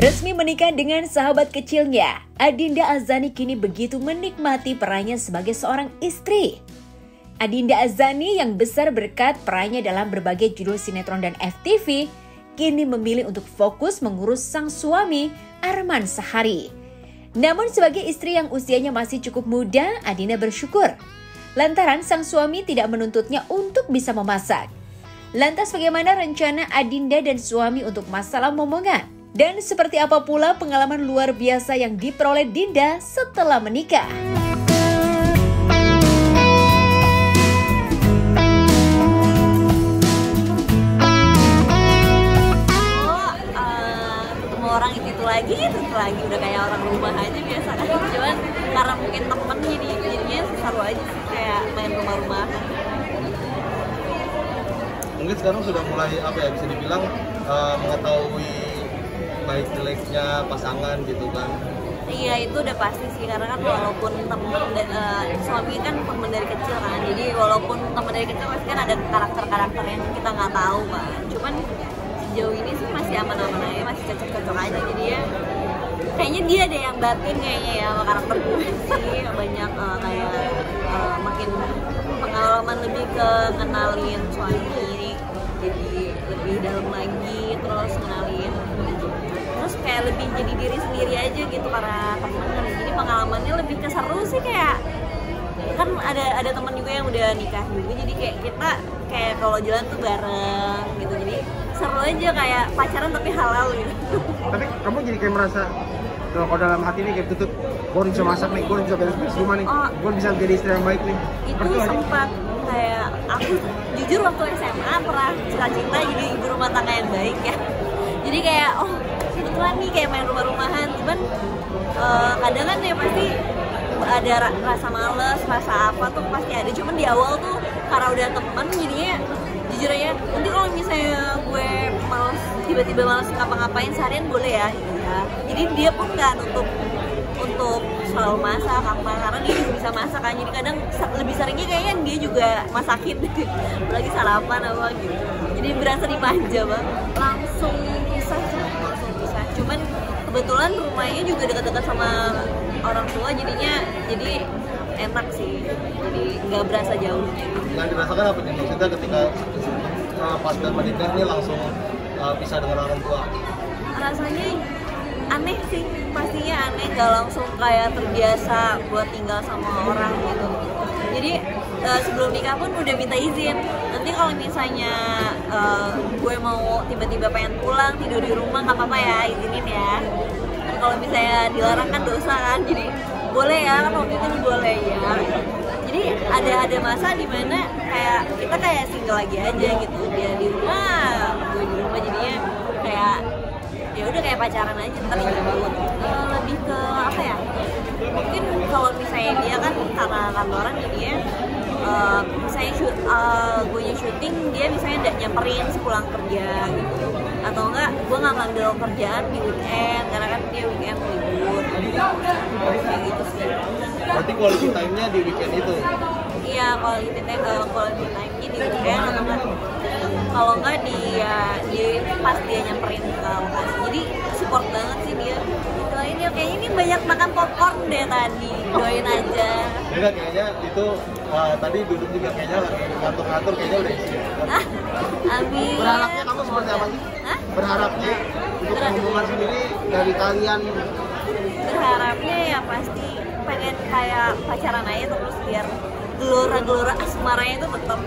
Resmi menikah dengan sahabat kecilnya, Adinda Azani kini begitu menikmati perannya sebagai seorang istri. Adinda Azani yang besar berkat perannya dalam berbagai judul sinetron dan FTV, kini memilih untuk fokus mengurus sang suami, Arman Sahari. Namun sebagai istri yang usianya masih cukup muda, Adinda bersyukur lantaran sang suami tidak menuntutnya untuk bisa memasak. Lantas bagaimana rencana Adinda dan suami untuk masalah momongan? Dan seperti apa pula pengalaman luar biasa yang diperoleh Dinda setelah menikah? Ketemu orang itu lagi udah kayak orang rumah aja biasa kan. Cuman karena mungkin temen jadinya seru aja sih, kayak main rumah-rumah. Mungkin sekarang sudah mulai bisa dibilang mengetahui baik jeleknya pasangan gitu kan. Iya, itu udah pasti sih, karena kan walaupun suami kan temen dari kecil kan, jadi walaupun temen dari kecil pasti kan ada karakter-karakter yang kita nggak tahu kan. Cuman sejauh ini sih masih aman-aman aja, masih cocok-cocok aja. Jadi ya kayaknya dia ada yang batin kayaknya ya sama karakter gue sih. Banyak makin pengalaman lebih ke ngenalin suami, jadi lebih dalam lagi, terus ngenalin, terus kayak lebih jadi diri sendiri aja gitu para temen. Jadi pengalamannya lebih keseru sih, kayak kan ada teman juga yang udah nikah juga, jadi kayak kita kayak kalau jalan tuh bareng gitu, jadi seru aja kayak pacaran tapi halal gitu. Tapi kamu jadi kayak merasa kalau dalam hati ini kayak tutup, gue bisa masak nih, gue bisa beres-beres rumah nih, gue bisa jadi istri yang baik nih. Itu sempat kayak aku jujur waktu SMA pernah cita-cita jadi ibu rumah tangga yang baik ya. Jadi kayak kebetulan nih kayak main rumah-rumahan, cuman kadang kan ya pasti ada rasa males, rasa apa tuh pasti ada. Cuman di awal tuh karena udah temen jadinya jujur aja, nanti kalau misalnya gue males, tiba-tiba males ngapa-ngapain seharian boleh ya. Iya. Jadi dia pun nggak nutup untuk selalu masak apa, karena dia juga bisa masak kan. Jadi kadang lebih seringnya kayaknya dia juga masakin apalagi sarapan apa gitu. Jadi berasa dimanja banget. Langsung pisah. Cuman kebetulan rumahnya juga dekat-dekat sama orang tua, jadinya jadi enak sih, jadi nggak berasa jauh. Yang dirasakan apa nih maksudnya ketika pas dan menikah ini langsung pisah dengan orang tua? Rasanya aneh sih, pastinya aneh, nggak langsung kayak terbiasa buat tinggal sama orang gitu. Jadi sebelum nikah pun udah minta izin, nanti kalau misalnya gue mau tiba-tiba pengen pulang tidur di rumah nggak apa-apa ya, izinin ya. Dan kalau misalnya dilarang kan dosa kan, jadi boleh ya, kan waktu itu boleh ya. Jadi ada masa dimana kayak kita kayak single lagi aja gitu, dia di rumah, gue di rumah, jadinya kayak ya udah kayak pacaran aja. Tapi lebih ke apa ya, mungkin kalau misalnya dia kan karena kantoran jadinya misalnya gue syuting, dia misalnya udah nyamperin sepulang kerja gitu, atau enggak gue nggak ngambil kerjaan di weekend karena kan dia weekend libur kayak gitu sih. Berarti quality time-nya di weekend itu? Iya, quality time-nya di weekend, atau enggak kalau enggak dia pas dia nyamperin ke lokasi. Jadi support banget sih dia. Doain ya, kayaknya ini banyak makan popcorn deh tadi, doain aja. Enggak, kayaknya itu tadi duduk juga kayaknya lagi ngatur-ngatur, kayaknya udah isi. Amin. Berharapnya kamu seperti apa sih? Berharapnya untuk hubungan sendiri dari kalian? Berharapnya ya pasti pengen kayak pacaran aja terus, biar gelora-gelora asmaranya itu tetap.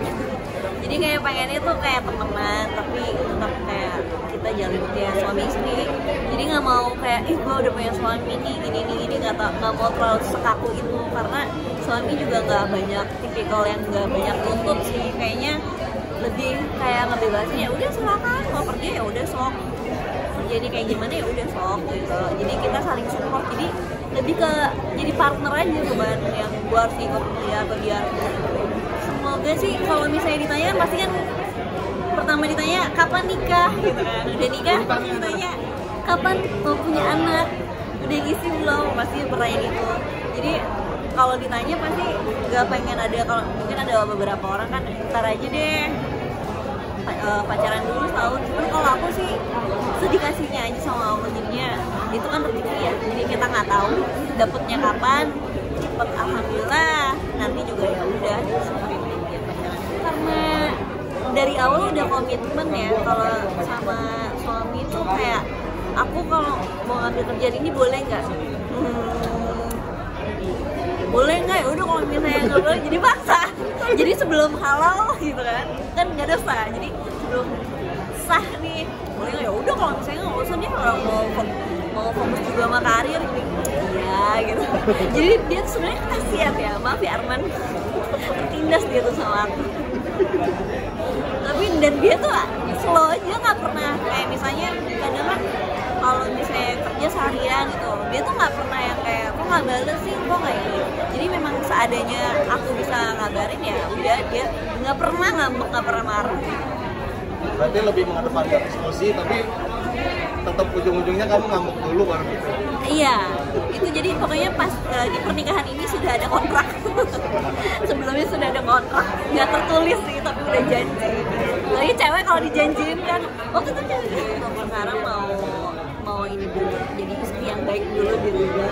Jadi kayak pengennya tuh kayak temenan, tapi tetap kayak kita jalin dia suami istri. Jadi nggak mau kayak gue udah punya suami nih gini nggak mau terlalu sekaku itu, karena suami juga nggak banyak tipikal yang nggak banyak nuntut sih. Kayaknya lebih kayak ngebebasin, ya udah silakan mau kerja ya udah sok, jadi kayak gimana ya udah sok gitu. Jadi kita saling support, jadi lebih ke jadi partner aja, bukan yang gue harus ikut dia atau dia. Semoga sih kalau misalnya ditanya pasti kan pertama ditanya kapan nikah gitu kan, udah nikah pasti ditanya kapan mau punya anak, udah ngisi belum, pasti pertanyaan itu. Jadi kalau ditanya pasti gak pengen ada, kalau mungkin ada beberapa orang kan ntar aja deh pacaran dulu setahun. Cuman kalau aku sih sedikasihnya aja sama Allah, jadinya itu kan rezeki ya, jadi kita nggak tahu dapetnya kapan, cepet alhamdulillah, nanti juga ya udah syukurin aja pacaran. Karena dari awal udah komitmen ya kalau sama suami itu kayak aku kalau mau ngambil kerjaan ini boleh nggak? Boleh nggak? Ya udah, kalau misalnya nggak boleh jadi paksa. Jadi sebelum halal gitu kan nggak dosa. Jadi sebelum sah nih boleh nggak? Ya udah, kalau misalnya nggak usah nih, kalau mau fokus juga sama karir gitu. Ya gitu. Jadi dia tuh sebenarnya kasihan ya, maaf ya Arman, tertindas dia tuh sama aku. Tapi dan dia tuh slow aja, nggak pernah kayak misalnya kadang kan kalau misalnya kerja seharian gitu, dia tuh nggak pernah yang kayak kok nggak bales sih, kok nggak ini. Jadi memang seadanya aku bisa ngabarin ya udah, dia nggak pernah ngambek, nggak pernah marah. Berarti lebih mengedepankan diskusi, tapi tetap ujung-ujungnya kamu ngambek dulu baru gitu. Iya, itu jadi pokoknya pas di pernikahan ini sudah ada kontrak. Sebelumnya sudah ada kontrak, nggak tertulis sih, tapi udah janji. Jadi cewek kalau dijanjiin kan, waktu itu janji. Sekarang mau ini dulu, jadi istri yang baik dulu di rumah.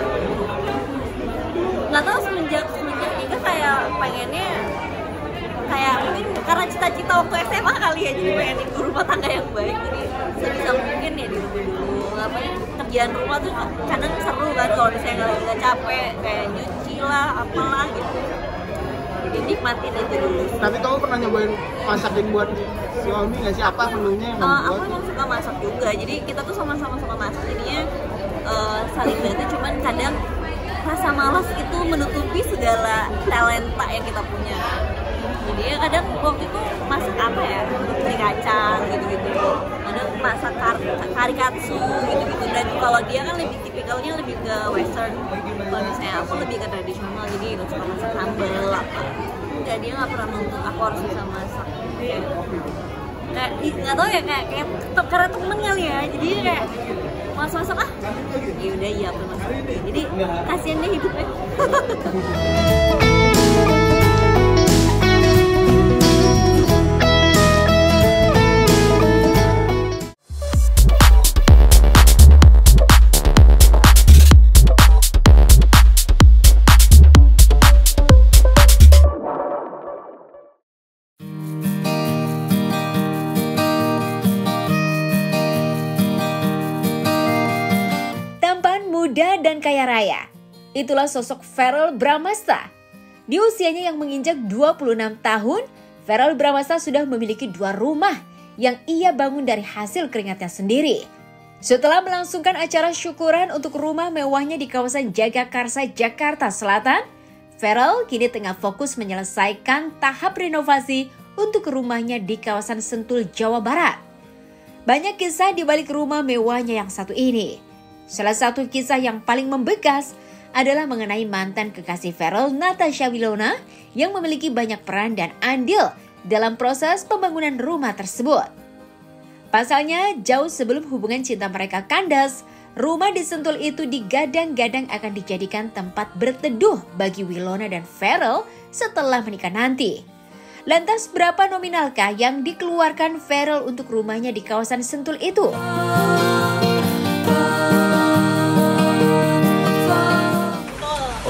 Nggak tahu semenjak nikah kayak pengennya kayak mungkin karena cita-cita waktu SMA kali ya, jadi pengen ibu rumah tangga yang baik, jadi sebisa mungkin ya di rumah dulu. Ngapain kerjaan rumah tuh kadang seru kan kalau misalnya nggak capek kayak nyuci lah apalah gitu, jadi nikmatin aja dulu. Tapi kamu pernah nyobain masakin buat suami nggak sih? Apa menunya yang kamu buat? Aku emang suka masak juga, jadi kita tuh sama-sama suka masak, jadinya saling bantu. Cuman kadang rasa malas itu menutupi segala talenta yang kita punya. Jadi ya kadang waktu itu masak apa ya, beli kacang gitu-gitu, kadang masak karikatsu gitu-gitu. Dan kalau dia kan lebih tipikalnya lebih ke western, kalau misalnya aku lebih ke tradisional, jadi nggak suka masak sambal apa. Enggak, dia nggak pernah nuntut aku harus bisa masak. Kayak nggak tahu ya, kayak karena temen kali ya, jadi kayak masak ya udah iya aku masak. Jadi kasihan deh hidupnya. Muda dan kaya raya. Itulah sosok Verrell Bramasta. Di usianya yang menginjak 26 tahun, Verrell Bramasta sudah memiliki 2 rumah yang ia bangun dari hasil keringatnya sendiri. Setelah melangsungkan acara syukuran untuk rumah mewahnya di kawasan Jagakarsa, Jakarta Selatan, Verrell kini tengah fokus menyelesaikan tahap renovasi untuk rumahnya di kawasan Sentul, Jawa Barat. Banyak kisah di balik rumah mewahnya yang satu ini. Salah satu kisah yang paling membekas adalah mengenai mantan kekasih Verrell, Natasha Wilona, yang memiliki banyak peran dan andil dalam proses pembangunan rumah tersebut. Pasalnya, jauh sebelum hubungan cinta mereka kandas, rumah di Sentul itu digadang-gadang akan dijadikan tempat berteduh bagi Wilona dan Verrell setelah menikah nanti. Lantas berapa nominalkah yang dikeluarkan Verrell untuk rumahnya di kawasan Sentul itu?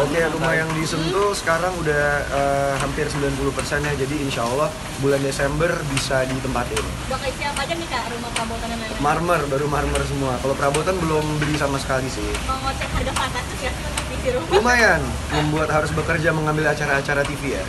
Oke, rumah yang di Sentul sekarang udah hampir 90% ya, jadi insya Allah bulan Desember bisa ditempatin. Bakal isi apa aja nih Kak, rumah perabotan dan lain-lain? Marmer, baru marmer semua. Kalau perabotan belum beli sama sekali sih. Mau ngocek harga fantastis ya di rumah? Lumayan, membuat harus bekerja mengambil acara-acara TV ya.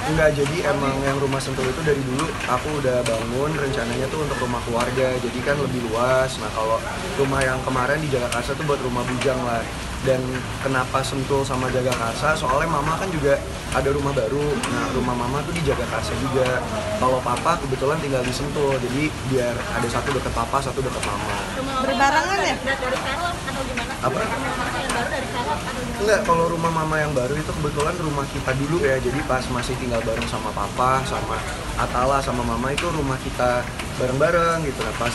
Enggak, jadi emang yang rumah Sentul itu dari dulu aku udah bangun, rencananya tuh untuk rumah keluarga, jadi kan lebih luas. Nah kalau rumah yang kemarin di Jagakarsa tuh buat rumah bujang lah. Dan kenapa Sentul sama Jagakarsa? Soalnya mama kan juga ada rumah baru. Nah rumah mama tuh di Jagakarsa juga. Kalau papa kebetulan tinggal di Sentul, jadi biar ada satu dekat papa, satu dekat mama. Berbarengan ya? Dari Verrell atau gimana? Apa? Rumah yang baru dari Verrell atau gimana? Enggak, kalau rumah mama yang baru itu kebetulan rumah kita dulu ya. Jadi pas masih tinggal bareng sama papa, sama Atala, sama mama itu rumah kita bareng-bareng gitu. Nah pas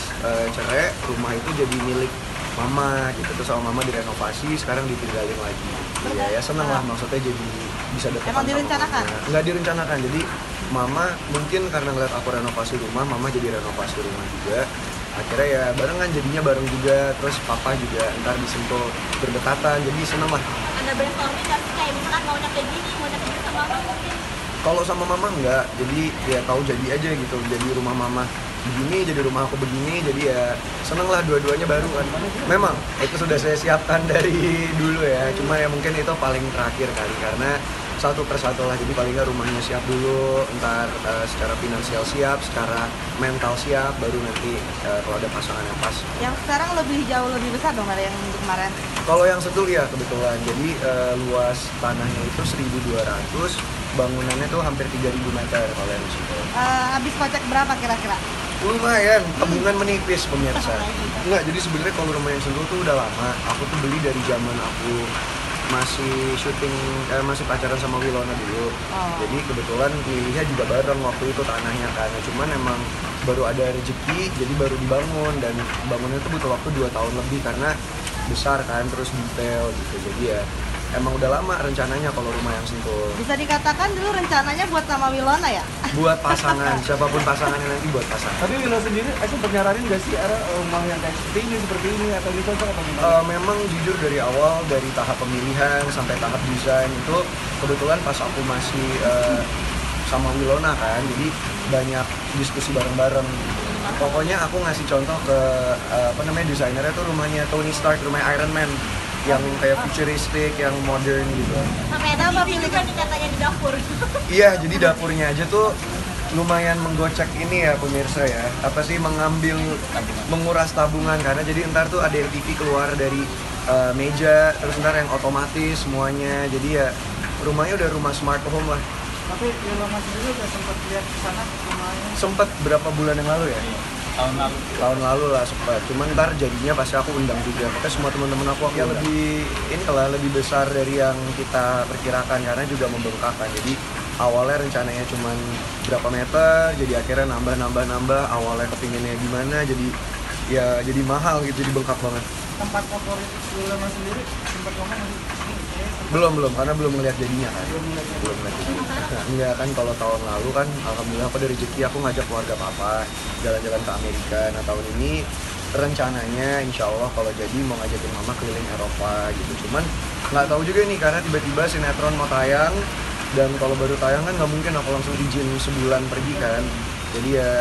cerai, rumah itu jadi milik mama gitu. Terus sama mama direnovasi, sekarang ditinggalin lagi. Iya ya seneng lah, maksudnya jadi bisa dekat. Emang direncanakan? Enggak direncanakan, jadi mama mungkin karena ngeliat aku renovasi rumah, mama jadi renovasi rumah juga. Akhirnya ya barengan, jadinya bareng juga. Terus papa juga ntar disentuh berdekatan, jadi seneng lah. Ada brainstorming kan kayak misalkan maunya kayak gini sama mama mungkin? Kalau sama mama enggak, jadi ya tahu jadi aja gitu. Jadi rumah mama begini, jadi rumah aku begini, jadi ya seneng lah dua-duanya baru kan. Memang itu sudah saya siapkan dari dulu ya, cuma ya mungkin itu paling terakhir kali karena satu persatu lah, jadi paling nggak rumahnya siap dulu, ntar secara finansial siap, secara mental siap, baru nanti kalau ada pasangan yang pas. Yang sekarang jauh lebih besar dong dari yang kemarin? Kalau yang Sentul ya kebetulan, jadi luas tanahnya itu 1.200, bangunannya tuh hampir 3.000 meter kalau yang Sentul. Habis kocek berapa kira-kira? Lumayan, tabungan menipis pemirsa. Enggak, jadi sebenarnya kalau rumah yang Sentul tuh udah lama, aku tuh beli dari zaman aku masih syuting, masih pacaran sama Wilona dulu. Jadi kebetulan pilihnya juga bareng waktu itu tanahnya kan. Cuman emang baru ada rezeki, jadi baru dibangun, dan bangunnya itu butuh waktu 2 tahun lebih karena besar kan, terus detail gitu. Jadi ya emang udah lama rencananya kalau rumah yang Sentul. Bisa dikatakan dulu rencananya buat sama Wilona ya? Buat pasangan, siapapun pasangannya nanti buat pasangan. Tapi Wilona sendiri, aku nyaranin nggak sih rumah yang kayak seperti ini atau gitu atau gimana? Memang jujur dari awal, dari tahap pemilihan sampai tahap desain itu kebetulan pas aku masih sama Wilona kan, jadi banyak diskusi bareng-bareng. Pokoknya aku ngasih contoh ke desainernya tuh rumahnya Tony Stark, rumahnya Iron Man, yang kayak futuristik, yang modern gitu. Sampai ada pilih kan katanya di dapur. Iya, jadi dapurnya aja tuh lumayan menggocek ini ya pemirsa ya. Apa sih, menguras tabungan, karena jadi ntar tuh ada TV keluar dari meja, terus ntar yang otomatis semuanya. Jadi ya rumahnya udah rumah smart home lah. Tapi Wilona sendiri udah sempat lihat ke sana rumahnya? Sempet berapa bulan yang lalu ya? Tahun lalu lah sempat. Cuman ntar jadinya pasti aku undang juga. Pokoknya semua teman-teman aku ya lebih besar dari yang kita perkirakan karena juga membengkak kan. Jadi awalnya rencananya cuman berapa meter, jadi akhirnya nambah. Awalnya kepinginnya gimana, jadi mahal gitu, jadi bengkak banget. Tempat favorit Wilona sendiri sempat ngomong Belum, karena belum ngeliat jadinya kan. Belum ngeliat jadinya. Enggak kan, kalau tahun lalu kan alhamdulillah aku dari rezeki aku ngajak keluarga papa jalan-jalan ke Amerika. Nah tahun ini rencananya insya Allah kalau jadi mau ngajakin mama keliling Eropa gitu. Cuman nggak tahu juga nih karena tiba-tiba sinetron mau tayang, dan kalau baru tayang kan nggak mungkin aku langsung izin sebulan pergi kan. Jadi ya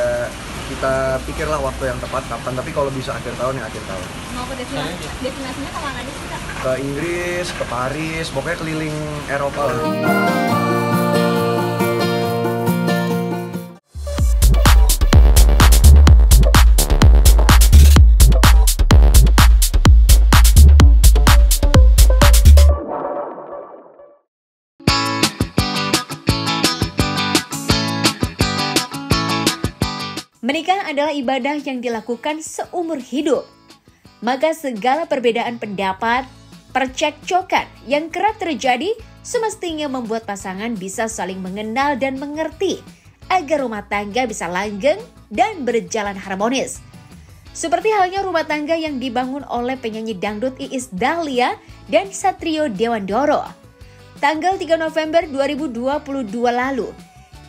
kita pikirlah waktu yang tepat kapan, tapi kalau bisa akhir tahun ya akhir tahun. Mau ke destinasinya kemana aja sih Kak? Ke Inggris, ke Paris, pokoknya keliling Eropa lah. Menikah adalah ibadah yang dilakukan seumur hidup. Maka segala perbedaan pendapat, percekcokan yang kerap terjadi semestinya membuat pasangan bisa saling mengenal dan mengerti agar rumah tangga bisa langgeng dan berjalan harmonis. Seperti halnya rumah tangga yang dibangun oleh penyanyi dangdut Iis Dahlia dan Satrio Dewandoro. Tanggal 3 November 2022 lalu,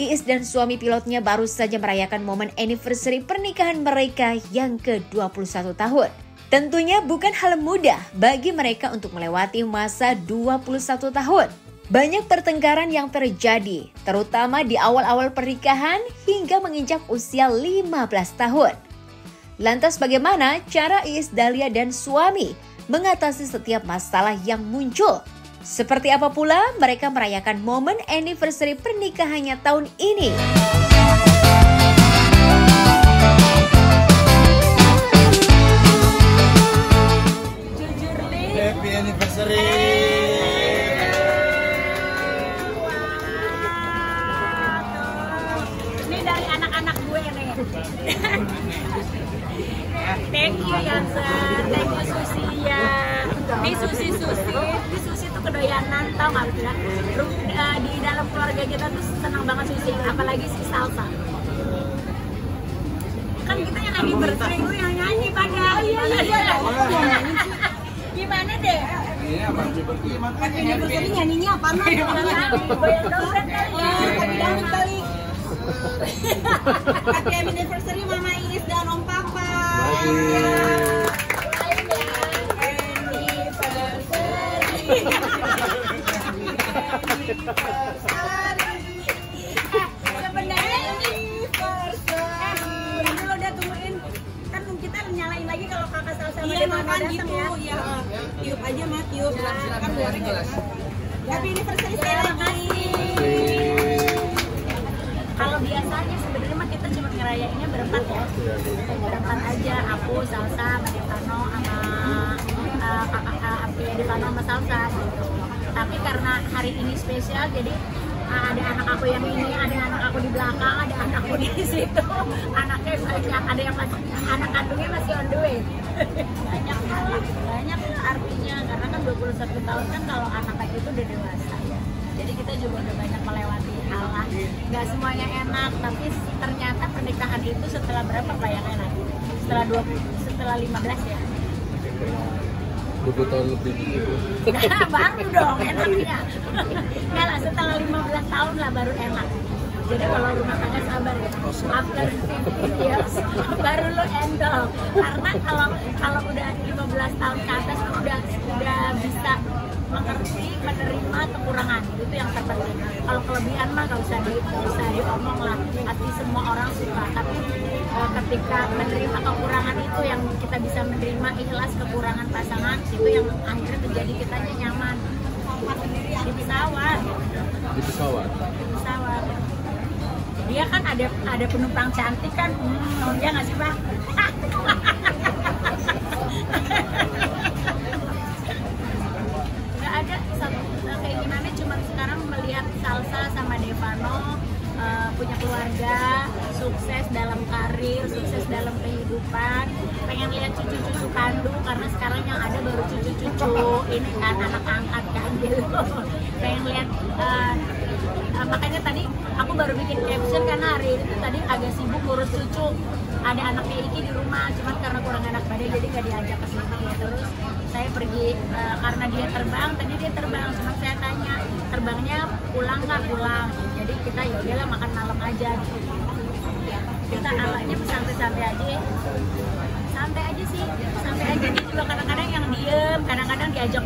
Iis dan suami pilotnya baru saja merayakan momen anniversary pernikahan mereka yang ke-21 tahun. Tentunya bukan hal mudah bagi mereka untuk melewati masa 21 tahun. Banyak pertengkaran yang terjadi, terutama di awal-awal pernikahan hingga menginjak usia 15 tahun. Lantas bagaimana cara Iis Dahlia dan suami mengatasi setiap masalah yang muncul? Seperti apa pula mereka merayakan momen anniversary pernikahannya tahun ini? Jujur nih. Happy anniversary. Ini dari anak-anak gue nih. Thank you Yansen, thank you Susi ya. Nih Susi tuh kedoyanan, tau gak bilang di dalam keluarga kita tuh senang banget Susi, apalagi si Salsa. Kan kita yang anniversary, gue yang nyanyi pada. Iya. Gimana deh? Anniversary nyanyinya apaan? Goyang dosen kali ya, tapi dangdut kali. Happy anniversary Mama Is dan Om Papa. Dulu udah tungguin kan kita nyalain lagi kalau kakak salsa Iya makan datang gitu ya. ya. Tiup aja Mat, tiup. Kan goreng ya. Happy anniversary sekali lagi. Kalau biasanya sebenarnya mah kita cuma ngerayainnya berempat ya. Berempat aja, aku, Salsa, Madevano, sama kakak Api Madevano sama Salsa gitu. Tapi karena hari ini spesial jadi ada anak aku yang ini, ada anak aku di belakang, ada anakku di situ. Anaknya banyak, ada yang masih anak kandungnya masih on the way. Banyak artinya karena kan 21 tahun kan kalau anak kayak itu udah dewasa ya. Jadi kita juga udah banyak melewati hal lah. Nggak semuanya enak, tapi ternyata pernikahan itu setelah berapa Pak yang enak? Setelah 15 ya. 20 tahun lebih gitu. Nah, baru dong enaknya. Nggak lah, setelah 15 tahun lah baru enak. Jadi kalau rumah tangga sabar ya. After 50 years baru lo endol. Karena kalau udah 15 tahun ke atas tuh udah bisa mengerti, menerima kekurangan. Itu yang terpenting. Kalau kelebihan mah nggak usah diomong lah. Pasti semua orang suka. Tapi ketika menerima kekurangan itu yang kita bisa menerima ikhlas kekurangan pasangan itu yang akhirnya menjadi kitanya nyaman. Di pesawat. Dia kan ada penumpang cantik kan, ya nggak sih Pak? Nggak ada kayak gimana, cuma sekarang melihat Salsa sama Devano punya keluarga, sukses dalam karir, sukses dalam kehidupan. Pengen lihat cucu-cucu kandung karena sekarang yang ada baru cucu-cucu ini kan anak angkat kan gitu. Pengen lihat makanya tadi aku baru bikin caption karena hari itu tadi agak sibuk ngurus cucu. Ada anaknya Iki di rumah, cuman karena kurang enak badan jadi gak diajak ke sini ya. Terus saya pergi karena dia terbang, tadi dia terbang, cuma saya tanya terbangnya pulang nggak pulang. Jadi kita ya udahlah makan malam aja. Kita alanya santai-santai aja. Santai aja sih, santai aja. Dia juga kadang-kadang yang diem, kadang-kadang diajak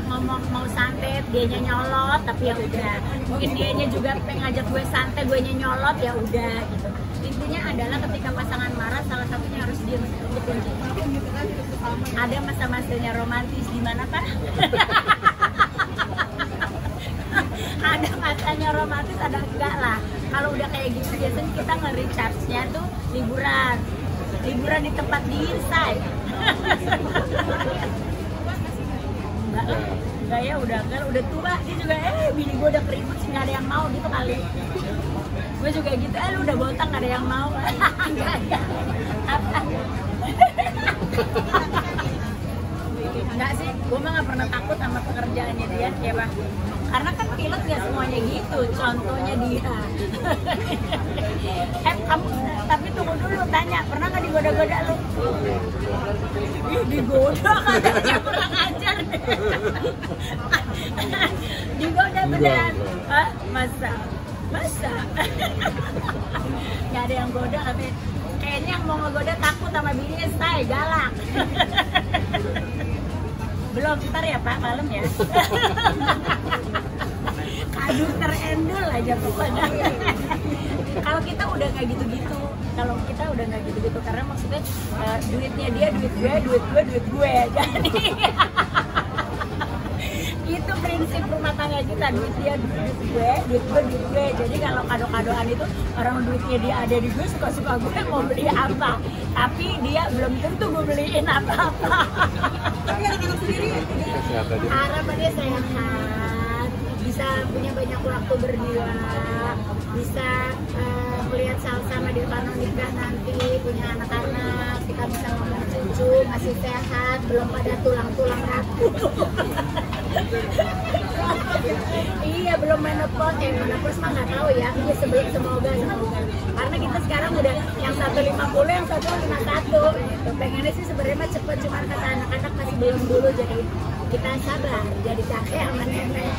ngomong mau santet, dianya nyolot, tapi ya udah. Mungkin dianya juga pengen ngajak gue santet, gue nyolot, ya udah gitu. Intinya adalah ketika pasangan marah, salah satunya harus diem, itu kunci. Ada masa-masanya romantis di mana Pak? Ada masanya romantis, ada enggak lah. Kalau udah kayak gitu biasanya kita nge-recharge-nya tuh liburan di tempat di inside. Enggak ya, udah tua dia juga bini gue udah keribut sih nggak ada yang mau gitu kali. Gue juga gitu, lu udah botak nggak ada yang mau. Enggak sih, gue mah nggak pernah takut sama pekerjaannya dia ya Bang. Karena kan pilot nggak semuanya gitu, contohnya dia. Kamu tapi tunggu dulu, tanya pernah nggak digoda-goda lu? Ih, digoda katanya kurang ajar. Digoda beneran? Hah? Masa? Nggak ada yang goda, tapi kayaknya yang mau ngegoda takut sama bininya, stay galak. Belum, ntar ya Pak, malam ya. Aduh, terendul aja pokoknya. Kalau kita udah nggak gitu-gitu, karena maksudnya duitnya dia duit gue, jadi itu prinsip rumah tangga kita, duit dia duit gue. Jadi kalau kado-kadoan itu orang duitnya dia ada di gue, suka-suka gue mau beli apa, tapi dia belum tentu gue beliin apa-apa. Tapi anak-anak sendiri harapannya sehat, bisa punya banyak waktu berdua, bisa melihat Salsa sama Devano nikah nanti, punya anak-anak, kita bisa ngomong cucu, masih sehat, belum pada tulang-tulang rapuh. Iya, belum menopause mah nggak tahu ya. Iya, semoga. Karena kita sekarang udah yang 150, yang 151 gitu. Pengennya sih sebenarnya mah cepet, cuma kata anak-anak masih belum dulu, jadi kita sabar jadi kakek sama nenek.